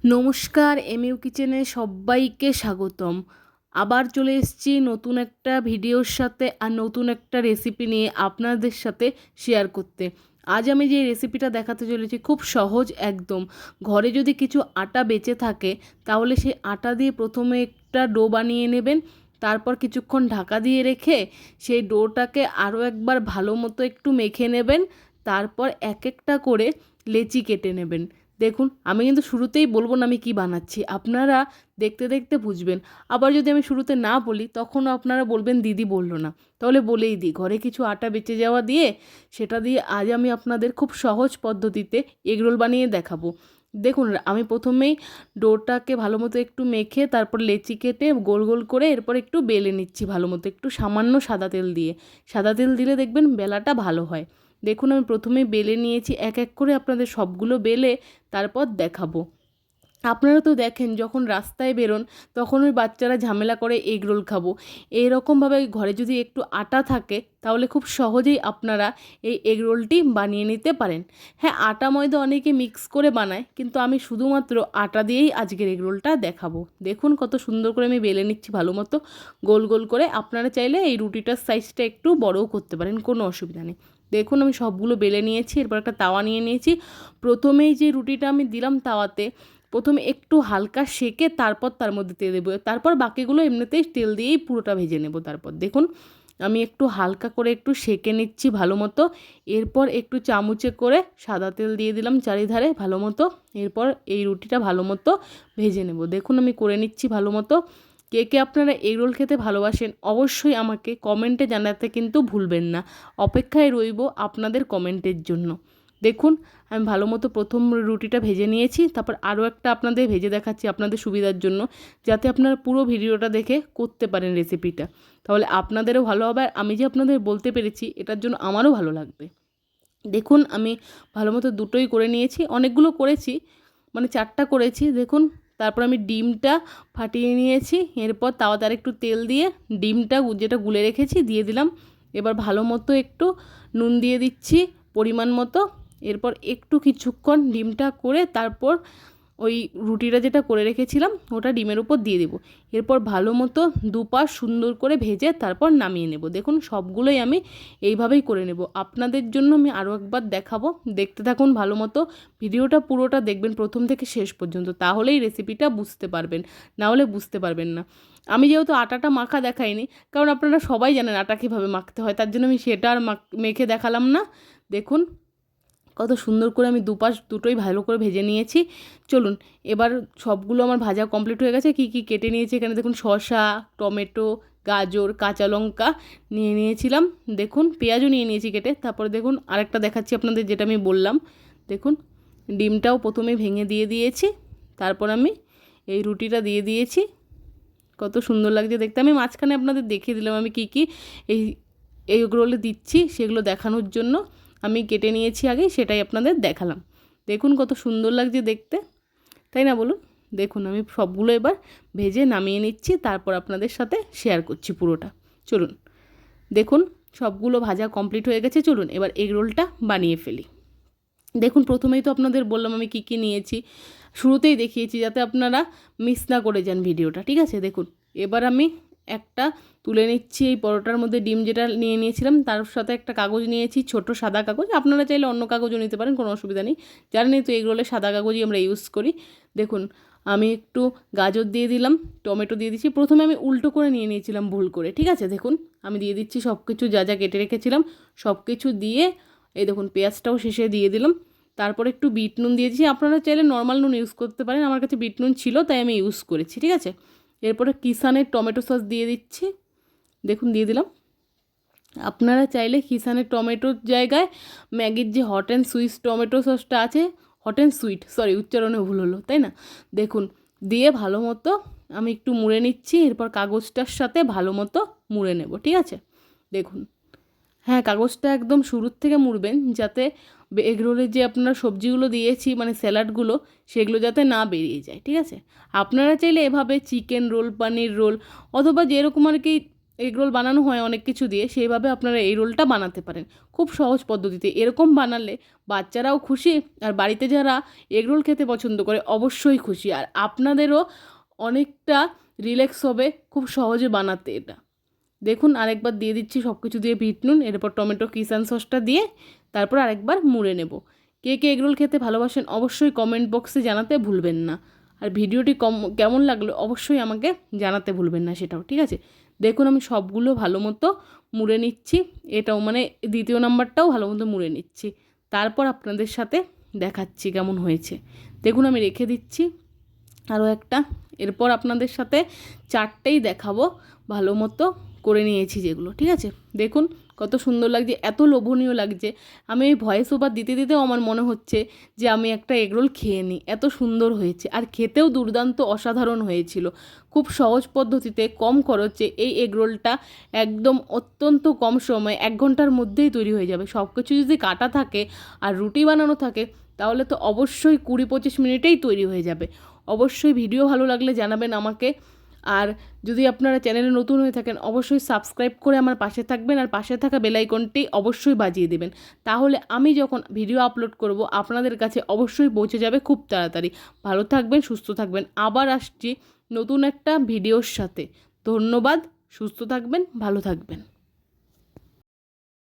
নমস্কার, এমইউ কিচেনে সবাইকে স্বাগতম। আবার চলে এসেছি নতুন একটা ভিডিওর সাথে আর নতুন একটা রেসিপি নিয়ে আপনাদের সাথে শেয়ার করতে। আজ আমি যে রেসিপিটা দেখাতে চলেছি খুব সহজ একদম। ঘরে যদি কিছু আটা বেঁচে থাকে তাহলে সেই আটা দিয়ে প্রথমে একটা ডো বানিয়ে নেবেন। তারপর কিছুক্ষণ ঢাকা দিয়ে রেখে সেই ডোটাকে আরও একবার ভালো মতো একটু মেখে নেবেন। তারপর এক একটা করে লেচি কেটে নেবেন। দেখুন, আমি কিন্তু শুরুতেই বলবো না আমি কি বানাচ্ছি, আপনারা দেখতে দেখতে বুঝবেন। আবার যদি আমি শুরুতে না বলি তখনও আপনারা বলবেন দিদি বললো না। তাহলে বলেই দিই, ঘরে কিছু আটা বেঁচে যাওয়া দিয়ে সেটা দিয়ে আজ আমি আপনাদের খুব সহজ পদ্ধতিতে এগরোল বানিয়ে দেখাবো। দেখুন, আমি প্রথমেই ডোটাকে ভালো মতো একটু মেখে তারপর লেচি কেটে গোল গোল করে এরপর একটু বেলে নিচ্ছি ভালো মতো, একটু সামান্য সাদা তেল দিয়ে। সাদা তেল দিলে দেখবেন বেলাটা ভালো হয়। দেখুন, আমি প্রথমে বেলে নিয়েছি, এক এক করে আপনাদের সবগুলো বেলে তারপর দেখাবো। আপনারা তো দেখেন যখন রাস্তায় বেরোন তখন ওই বাচ্চারা ঝামেলা করে এগ রোল খাবো। এইরকমভাবে ঘরে যদি একটু আটা থাকে তাহলে খুব সহজেই আপনারা এই এগ রোলটি বানিয়ে নিতে পারেন। হ্যাঁ, আটা ময়দা অনেকে মিক্স করে বানায়, কিন্তু আমি শুধুমাত্র আটা দিয়েই আজকের এগ রোলটা দেখাবো। দেখুন কত সুন্দর করে আমি বেলে নিচ্ছি ভালো মতো গোল গোল করে। আপনারা চাইলে এই রুটিটার সাইজটা একটু বড়ও করতে পারেন, কোনো অসুবিধা নেই। দেখুন, আমি সবগুলো বেলে নিয়েছি। এরপর একটা তাওয়া নিয়ে নিয়েছি। প্রথমেই যে রুটিটা আমি দিলাম তাওয়াতে, প্রথমে একটু হালকা সেকে তারপর তার মধ্যে তেল দেবো। তারপর বাকিগুলো এমনিতেই তেল দিয়েই পুরোটা ভেজে নেব। তারপর দেখুন, আমি একটু হালকা করে একটু সেকে নিচ্ছি ভালো মতো। এরপর একটু চামচে করে সাদা তেল দিয়ে দিলাম চারিধারে ভালো মতো। এরপর এই রুটিটা ভালো মতো ভেজে নেব। দেখুন, আমি করে নিচ্ছি ভালো মতো। কে কে আপনারা এগরোল খেতে ভালোবাসেন অবশ্যই আমাকে কমেন্টে জানাতে কিন্তু ভুলবেন না। অপেক্ষায় রইব আপনাদের কমেন্টের জন্য। দেখুন, আমি ভালো মতো প্রথম রুটিটা ভেজে নিয়েছি। তারপর আরও একটা আপনাদের ভেজে দেখাচ্ছি আপনাদের সুবিধার জন্য, যাতে আপনারা পুরো ভিডিওটা দেখে করতে পারেন রেসিপিটা। তাহলে আপনাদেরও ভালো হবে আর আমি যে আপনাদের বলতে পেরেছি এটার জন্য আমারও ভালো লাগবে। দেখুন, আমি ভালো মতো দুটোই করে নিয়েছি, অনেকগুলো করেছি, মানে 4টা করেছি। দেখুন, তারপর আমি ডিমটা ফাটিয়ে নিয়েছি। এরপর তাওয়াতে একটু তেল দিয়ে ডিমটা যেটা গুলে রেখেছি দিয়ে দিলাম। এবার ভালো মতো একটু নুন দিয়ে দিচ্ছি পরিমাণ মতো। এরপর একটু কিছুক্ষণ ডিমটা করে তারপর ওই রুটিটা যেটা করে রেখেছিলাম ওটা ডিমের উপর দিয়ে দেবো। এরপর ভালো মতো দুপাশ সুন্দর করে ভেজে তারপর নামিয়ে নেব। দেখুন, সবগুলোই আমি এইভাবেই করে নেব। আপনাদের জন্য আমি আরও একবার দেখাবো, দেখতে থাকুন ভালো মতো। ভিডিওটা পুরোটা দেখবেন প্রথম থেকে শেষ পর্যন্ত, তাহলেই রেসিপিটা বুঝতে পারবেন, না হলে বুঝতে পারবেন না। আমি যেহেতু আটাটা মাখা দেখাইনি, কারণ আপনারা সবাই জানেন আটা কীভাবে মাখতে হয়, তার জন্য আমি সেটা আর মেখে দেখালাম না। দেখুন কত সুন্দর করে আমি দুপাশ দুটোই ভালো করে ভেজে নিয়েছি। চলুন, এবার সবগুলো আমার ভাজা কমপ্লিট হয়ে গেছে। কি কি কেটে নিয়েছি এখানে দেখুন, শসা, টমেটো, গাজর, কাঁচা লঙ্কা নিয়ে নিয়েছিলাম। দেখুন, পেঁয়াজও নিয়ে নিয়েছি কেটে। তারপরে দেখুন আরেকটা দেখাচ্ছি আপনাদের, যেটা আমি বললাম। দেখুন, ডিমটাও প্রথমে ভেঙে দিয়ে দিয়েছি। তারপর আমি এই রুটিটা দিয়ে দিয়েছি। কত সুন্দর লাগছে দেখতে। আমি মাঝখানে আপনাদের দেখিয়ে দিলাম আমি কি কি এই এগরোলে দিচ্ছি, সেগুলো দেখানোর জন্য আমি কেটে নিয়েছি আগেই, সেটাই আপনাদের দেখালাম। দেখুন কত সুন্দর লাগছে দেখতে, তাই না বলুন? দেখুন, আমি সবগুলো এবার ভেজে নামিয়ে নিচ্ছি, তারপর আপনাদের সাথে শেয়ার করছি পুরোটা। চলুন, দেখুন সবগুলো ভাজা কমপ্লিট হয়ে গেছে। চলুন এবার এগরোলটা বানিয়ে ফেলি। দেখুন, প্রথমেই তো আপনাদের বললাম আমি কি কি নিয়েছি, শুরুতেই দেখিয়েছি যাতে আপনারা মিস না করে যান ভিডিওটা, ঠিক আছে? দেখুন, এবার আমি একটা তুলে নিচ্ছি এই পরোটার মধ্যে ডিম যেটা নিয়ে নিয়েছিলাম, তার সাথে একটা কাগজ নিয়েছি, ছোট সাদা কাগজ। আপনারা চাইলে অন্য কাগজও নিতে পারেন, কোনো অসুবিধা নেই। জানেনই তো এগরোলে সাদা কাগজই আমরা ইউজ করি। দেখুন, আমি একটু গাজর দিয়ে দিলাম, টমেটো দিয়ে দিচ্ছি। প্রথমে আমি উল্টো করে নিয়ে নিয়েছিলাম ভুল করে, ঠিক আছে? দেখুন, আমি দিয়ে দিচ্ছি সব কিছু যা যা কেটে রেখেছিলাম সব কিছু দিয়ে। এই দেখুন, পেঁয়াজটাও শেষে দিয়ে দিলাম। তারপর একটু বিট নুন দিয়েছি, আপনারা চাইলে নর্মাল নুন ইউজ করতে পারেন, আমার কাছে বিট নুন ছিল তাই আমি ইউজ করেছি, ঠিক আছে? এরপরে কিষানের টমেটো সস দিয়ে দিচ্ছি। দেখুন, দিয়ে দিলাম। আপনারা চাইলে কিষানের টমেটোর জায়গায় ম্যাগির যে হট অ্যান্ড সুইট টমেটো সসটা আছে, হট অ্যান্ড সুইট, সরি উচ্চারণে ভুল হলো, তাই না? দেখুন, দিয়ে ভালো মতো আমি একটু মুড়ে নিচ্ছি। এরপর কাগজটার সাথে ভালো মতো মুড়ে নেব, ঠিক আছে? দেখুন, হ্যাঁ, কাগজটা একদম শুরুর থেকে মুড়বেন, যাতে এগরোলের যে আপনার সবজিগুলো দিয়েছি মানে স্যালাডগুলো, সেগুলো যাতে না বেরিয়ে যায়, ঠিক আছে? আপনারা চাইলে এভাবে চিকেন রোল, পানির রোল অথবা যেরকম আর কি এগ রোল বানানো হয় অনেক কিছু দিয়ে, সেইভাবে আপনারা এই রোলটা বানাতে পারেন খুব সহজ পদ্ধতিতে। এরকম বানালে বাচ্চারাও খুশি, আর বাড়িতে যারা এগ রোল খেতে পছন্দ করে অবশ্যই খুশি, আর আপনাদেরও অনেকটা রিল্যাক্স হবে খুব সহজে বানাতে এটা। দেখুন আরেকবার দিয়ে দিচ্ছি সব কিছু দিয়ে বিট নুন, এরপর টমেটো কিষান সসটা দিয়ে তারপর আরেকবার মুড়ে নেব। কে কে এগরোল খেতে ভালোবাসেন অবশ্যই কমেন্ট বক্সে জানাতে ভুলবেন না, আর ভিডিওটি কেমন লাগলো অবশ্যই আমাকে জানাতে ভুলবেন না সেটাও, ঠিক আছে। দেখুন আমি সবগুলো ভালো মতো মুড়ে নিচ্ছি, এটাও মানে দ্বিতীয় নাম্বারটাও ভালো মতো মুড়ে নিচ্ছি, তারপর আপনাদের সাথে দেখাচ্ছি কেমন হয়েছে। দেখুন আমি রেখে দিচ্ছি আরও একটা, এরপর আপনাদের সাথে চারটেই দেখাবো ভালো মতো করে নিয়েছি যেগুলো, ঠিক আছে। দেখুন কত সুন্দর লাগছে, এত লোভনীয় লাগছে। আমি এই ভয়েস ওভার দিতে দিতেও আমার মনে হচ্ছে যে আমি একটা এগরোল খেয়ে নিই, এত সুন্দর হয়েছে, আর খেতেও দুর্দান্ত অসাধারণ হয়েছিল। খুব সহজ পদ্ধতিতে কম খরচে এই এগরোলটা একদম অত্যন্ত কম সময়ে 1 ঘন্টার মধ্যেই তৈরি হয়ে যাবে। সব কিছু যদি কাটা থাকে আর রুটি বানানো থাকে তাহলে তো অবশ্যই 20-25 মিনিটেই তৈরি হয়ে যাবে। অবশ্যই ভিডিও ভালো লাগলে জানাবেন আমাকে, আর যদি আপনারা চ্যানেলে নতুন হয়ে থাকেন অবশ্যই সাবস্ক্রাইব করে আমার পাশে থাকবেন, আর পাশে থাকা বেল আইকনটি অবশ্যই বাজিয়ে দেবেন, তাহলে আমি যখন ভিডিও আপলোড করব আপনাদের কাছে অবশ্যই পৌঁছে যাবে খুব তাড়াতাড়ি। ভালো থাকবেন, সুস্থ থাকবেন, আবার আসছি নতুন একটা ভিডিওর সাথে। ধন্যবাদ, সুস্থ থাকবেন, ভালো থাকবেন।